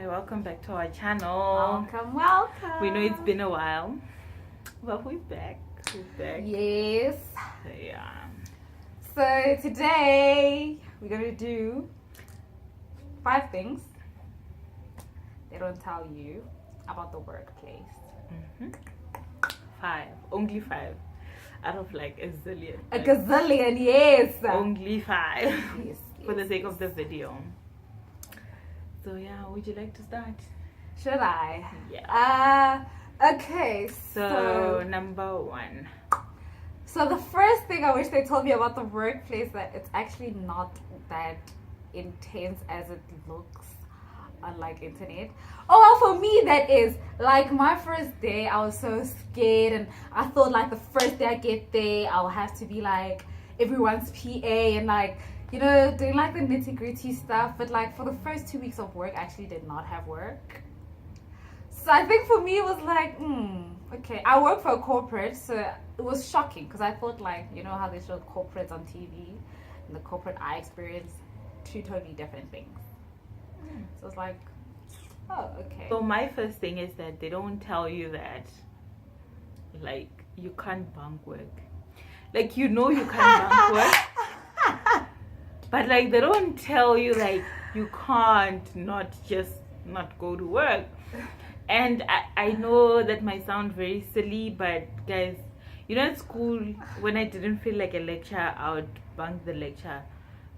welcome back to our channel. Welcome. We know it's been a while, but we're back. Yes. So, yeah. So today we're gonna do 5 things they don't tell you about the workplace. 5. Only 5. Out of like a zillion. A gazillion, yes. Only 5. Yes. For the sake of the video. So yeah, would you like to start? Should I? Yeah. Okay. So number 1. So the first thing I wish they told me about the workplace, that it's actually not that intense as it looks on like internet. Oh well, for me that is like my first day. I was so scared, and I thought like the first day I get there, I'll have to be like everyone's PA and like, you know, doing like the nitty-gritty stuff. But like for the first 2 weeks of work, I actually did not have work. So I think for me it was like, okay. I work for a corporate, so it was shocking because I thought like, you know how they show corporates on TV and the corporate I experienced 2 totally different things. So it's like, oh, okay. So my first thing is that they don't tell you that like you can't bunk work. Like, you know, you can't bunk work. But like they don't tell you like you can't not go to work. And I know that might sound very silly, but guys, you know, at school when I didn't feel like a lecture, I would bunk the lecture.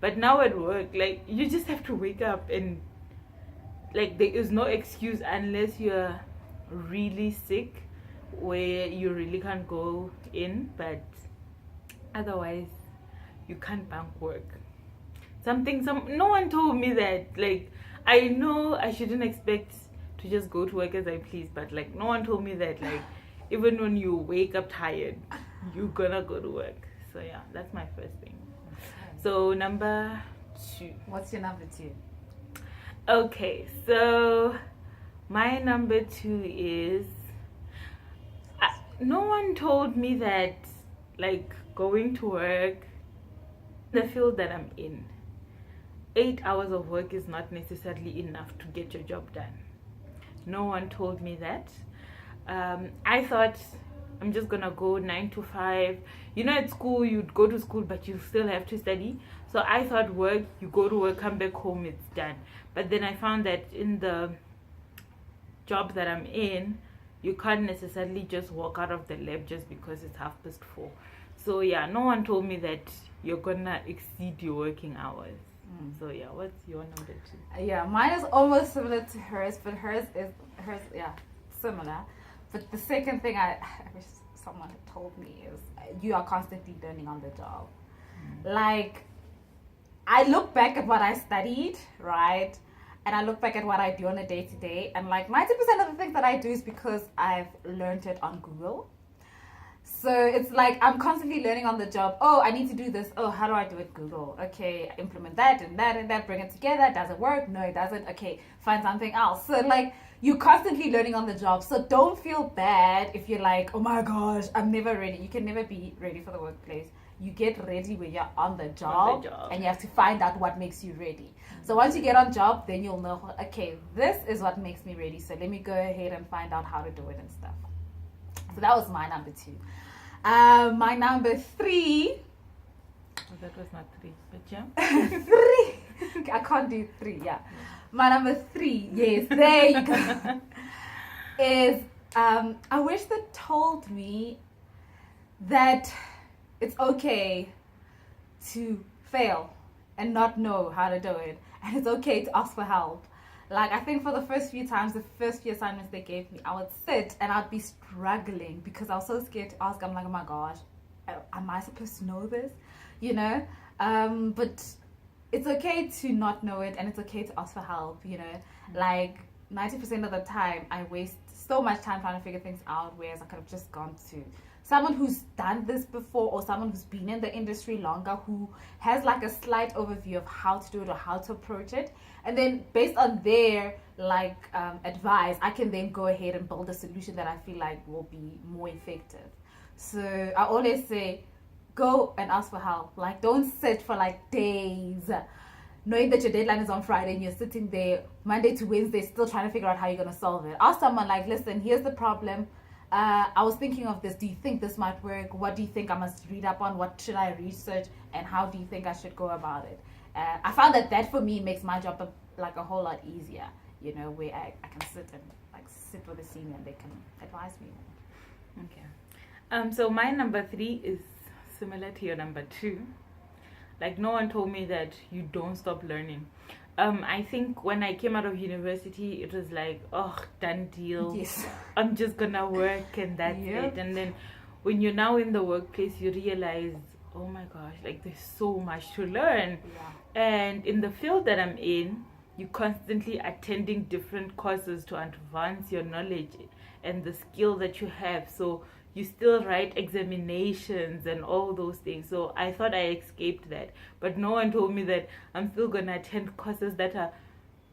But now at work, like, you just have to wake up, and like there is no excuse unless you're really sick where you really can't go in, but otherwise you can't bunk work. No one told me that. Like, I know I shouldn't expect to just go to work as I please, but like no one told me that like even when you wake up tired, you're gonna go to work. So yeah, that's my first thing. So number 2. What's your number 2? Okay, so my number 2 is no one told me that like going to work, the field that I'm in, 8 hours of work is not necessarily enough to get your job done. No one told me that. I thought I'm just gonna go 9 to 5. You know, at school you'd go to school but you still have to study. So I thought work, you go to work, come back home, it's done. But then I found that in the job that I'm in, you can't necessarily just walk out of the lab just because it's 4:30. So yeah, no one told me that you're gonna exceed your working hours. So yeah, what's your number 2? Yeah, mine is almost similar to hers, but hers yeah, similar. But the second thing I wish someone had told me is you are constantly learning on the job. Like, I look back at what I studied, right? And I look back at what I do on a day-to-day, and like 90% of the things that I do is because I've learned it on Google. So it's like I'm constantly learning on the job. Oh, I need to do this. Oh, how do I do it? Google. Okay, implement that and that and that, bring it together. Does it work? No, it doesn't. Okay, find something else. So like you're constantly learning on the job. So don't feel bad if you're like, oh my gosh, I'm never ready. You can never be ready for the workplace. You get ready when you're on the job, and you have to find out what makes you ready. So once you get on job, then you'll know, okay, this is what makes me ready. So let me go ahead and find out how to do it and stuff. So that was my number 2. My number 3. Oh, that was not 3, but yeah. 3. I can't do 3. Yeah. My number 3. Yes, there you go. Is I wish they told me that it's okay to fail and not know how to do it, and it's okay to ask for help. Like, I think for the first few times, the first few assignments they gave me, I would sit and I'd be struggling because I was so scared to ask. I'm like, oh my gosh, am I supposed to know this? You know? But it's okay to not know it, and it's okay to ask for help, you know? Like, 90% of the time, I waste so much time trying to figure things out, whereas I could have just gone to someone who's done this before, or someone who's been in the industry longer, who has like a slight overview of how to do it or how to approach it. And then based on their like advice, I can then go ahead and build a solution that I feel like will be more effective. So I always say, go and ask for help. Like, don't sit for like days knowing that your deadline is on Friday and you're sitting there Monday to Wednesday still trying to figure out how you're going to solve it. Ask someone like, listen, here's the problem. I was thinking of this. Do you think this might work? What do you think I must read up on? What should I research? And how do you think I should go about it? I found that for me makes my job a whole lot easier, you know, where I can sit with a senior and they can advise me. Okay. So my number 3 is similar to your number 2. Like, no one told me that you don't stop learning. I think when I came out of university, it was like, oh, done deal. Yes. I'm just gonna work and that's it. And then when you're now in the workplace, you realize, oh my gosh, like there's so much to learn. Yeah. And in the field that I'm in, you're constantly attending different courses to advance your knowledge and the skill that you have. So you still write examinations and all those things. So I thought I escaped that. But no one told me that I'm still going to attend courses that are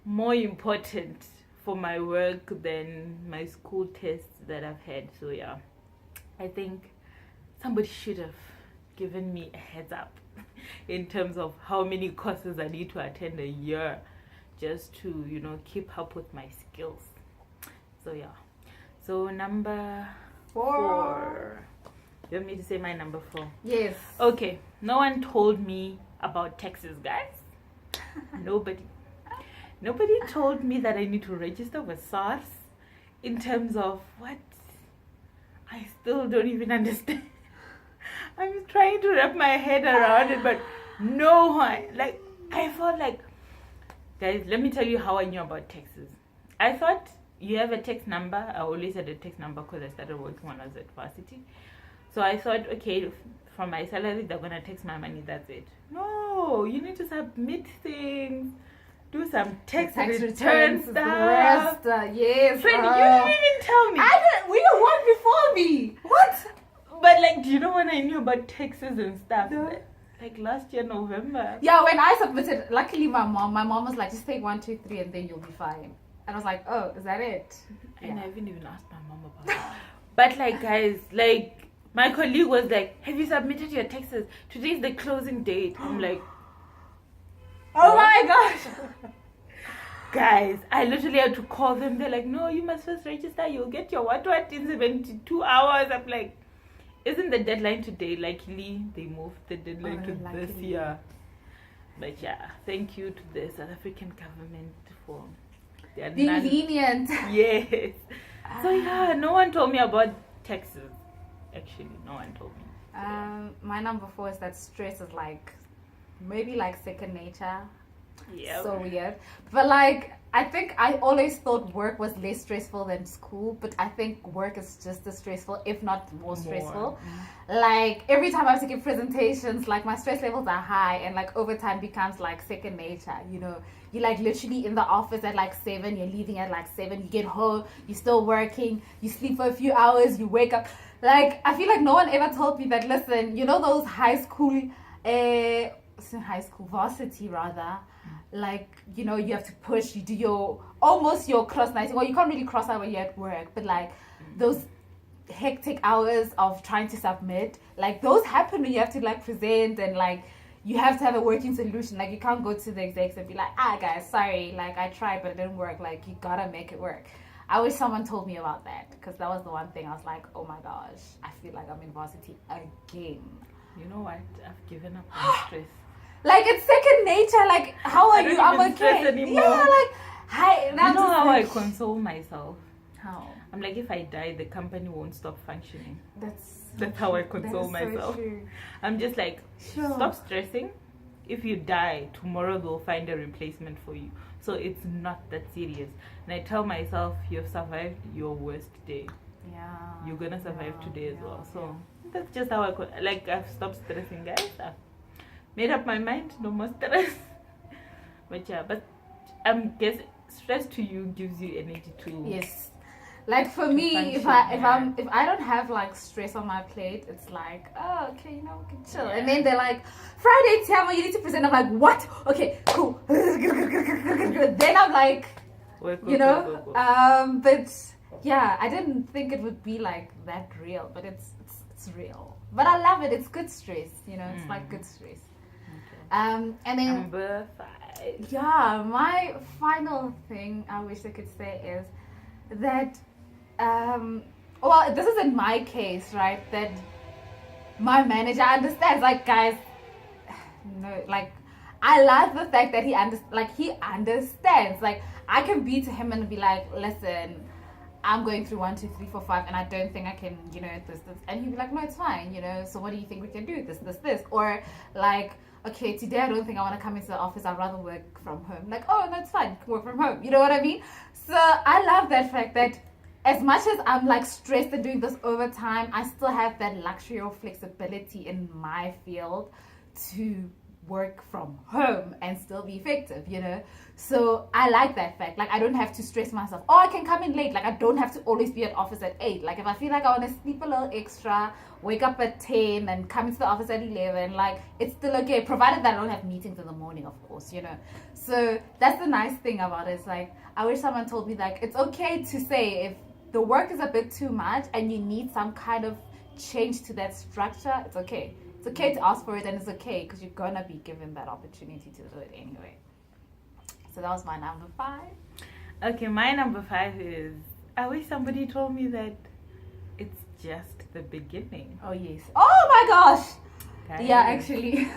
more important for my work than my school tests that I've had. So yeah, I think somebody should have given me a heads up in terms of how many courses I need to attend a year just to, you know, keep up with my skills. So yeah. So number 4. You want me to say my number 4? Yes. Okay. No one told me about taxes, guys. Nobody told me that I need to register with SARS in terms of what? I still don't even understand. I'm trying to wrap my head around it, but no one. Like, I felt like, guys, let me tell you how I knew about taxes. I thought you have a tax number. I always had a tax number because I started working when I was at varsity. So I thought, okay, from my salary, they're going to tax my money. That's it. No, you need to submit things, do some tax return stuff. Yes. Friend, you didn't even tell me. We were one before me. What? But like, do you know when I knew about taxes and stuff? No. Like last year, November. Yeah, when I submitted, luckily my mom was like, just take 1, 2, 3 and then you'll be fine. And I was like, oh, is that it? And I haven't even asked my mom about it. But like, guys, like, my colleague was like, have you submitted your taxes? Today's the closing date. I'm like, oh my gosh. Guys, I literally had to call them. They're like, no, you must first register. You'll get your what in 72 hours. I'm like, isn't the deadline today? Luckily, they moved the deadline to this year. But yeah, thank you to the South African government for their being lenient. Yes. So yeah, no one told me about taxes. Actually, no one told me. So, yeah. My number 4 is that stress is like, maybe like second nature. Yeah. So weird. But like, I think I always thought work was less stressful than school, but I think work is just as stressful, if not more stressful. Like, every time I have to give presentations, like my stress levels are high, and like overtime becomes like second nature, you know. You're like literally in the office at like 7, you're leaving at like 7, you get home, you're still working, you sleep for a few hours, you wake up. Like, I feel like no one ever told me that, listen, you know those high school varsity rather, like, you know, you have to push, you do your cross nighting. Well, you can't really cross out when you're at work, but like those hectic hours of trying to submit, like those happen when you have to like present and like you have to have a working solution. Like, you can't go to the execs and be like, guys, sorry, like I tried but it didn't work. Like, you gotta make it work. I wish someone told me about that, because that was the one thing I was like, oh my gosh, I feel like I'm in varsity again. You know what? I've given up on stress. Like, it's second nature. Like, how are you? I'm okay. Anymore. Yeah, like, hi. You know how I console myself? How? I'm like, if I die, the company won't stop functioning. That's how I console myself. So true. I'm just like, stop stressing. If you die, tomorrow they'll find a replacement for you. So it's not that serious. And I tell myself, you've survived your worst day. Yeah. You're gonna survive today as well. So that's just how I've stopped stressing, guys. I've made up my mind, no more stress. But yeah, but guess stress to you gives you energy to. Yes. Like, for me, if I don't have like stress on my plate, it's like, oh, okay, you know, we can chill. Yeah. And then they're like, Friday, Tiamo, you need to present. I'm like, what? Okay, cool. Then I'm like, work. but yeah, I didn't think it would be like that real, but it's real. But I love it. It's good stress, you know. It's like good stress. Okay. And then number 5. yeah, my final thing I wish I could say is that, well, this is in my case, right? That my manager understands, like, guys, no, like, I love the fact that he understands. Like, I can be to him and be like, listen, I'm going through 1, 2, 3, 4, 5, and I don't think I can, this, and he'd be like, no, it's fine, so what do you think we can do? This, or like, okay, today I don't think I want to come into the office. I'd rather work from home. Like, oh, no, it's fine, you can work from home. You know what I mean? So I love that fact that as much as I'm like stressed and doing this overtime, I still have that luxury of flexibility in my field to work from home and still be effective, So I like that fact. Like, I don't have to stress myself. Oh, I can come in late. Like, I don't have to always be at office at 8. Like, if I feel like I want to sleep a little extra, wake up at 10 and come into the office at 11, like, it's still okay, provided that I don't have meetings in the morning, of course, So that's the nice thing about it. It's like, I wish someone told me, like, it's okay to say if the work is a bit too much and you need some kind of change to that structure, it's okay. It's okay to ask for it, and it's okay because you're gonna be given that opportunity to do it anyway. So that was my number 5. Okay, my number 5 is, I wish somebody told me that it's just the beginning. Oh yes. Oh my gosh. Guys. Yeah, actually.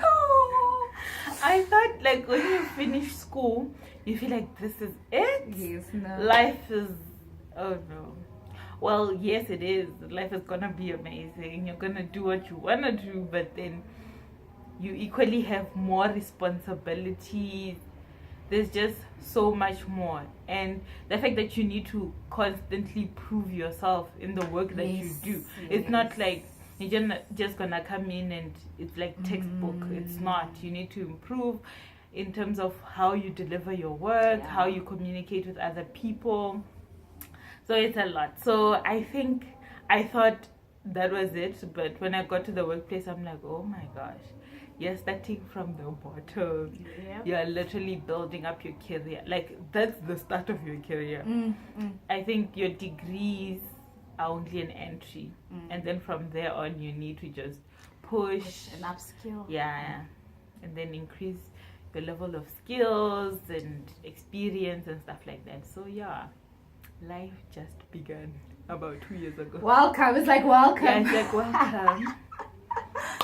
I thought, like, when you finish school, you feel like this is it. Yes. No. Life is, oh no. Well, yes, it is. Life is gonna be amazing. You're gonna do what you wanna do, but then you equally have more responsibilities. There's just so much more, and the fact that you need to constantly prove yourself in the work that you do. It's not like you're just gonna come in and it's like textbook. It's not. You need to improve in terms of how you deliver your work, how you communicate with other people. So it's a lot. So I thought that was it, but when I got to the workplace, I'm like, oh my gosh, you're starting from the bottom. Yep. You're literally building up your career. Like, that's the start of your career. I think your degrees are only an entry, and then from there on, you need to just push and upskill. Yeah, and then increase your level of skills and experience and stuff like that. So yeah. Life just began about 2 years ago. Welcome. It's like welcome. Yeah, it's like welcome.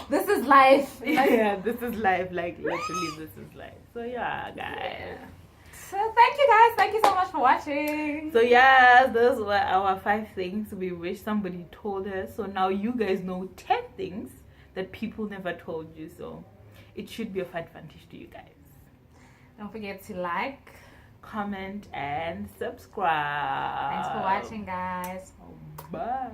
This is life. Yeah, this is life. Like, literally, this is life. So yeah, guys. Yeah. So thank you guys. Thank you so much for watching. So yeah, those were our 5 things we wish somebody told us. So now you guys know 10 things that people never told you. So it should be of advantage to you guys. Don't forget to like, comment, and subscribe. Thanks for watching, guys. Bye.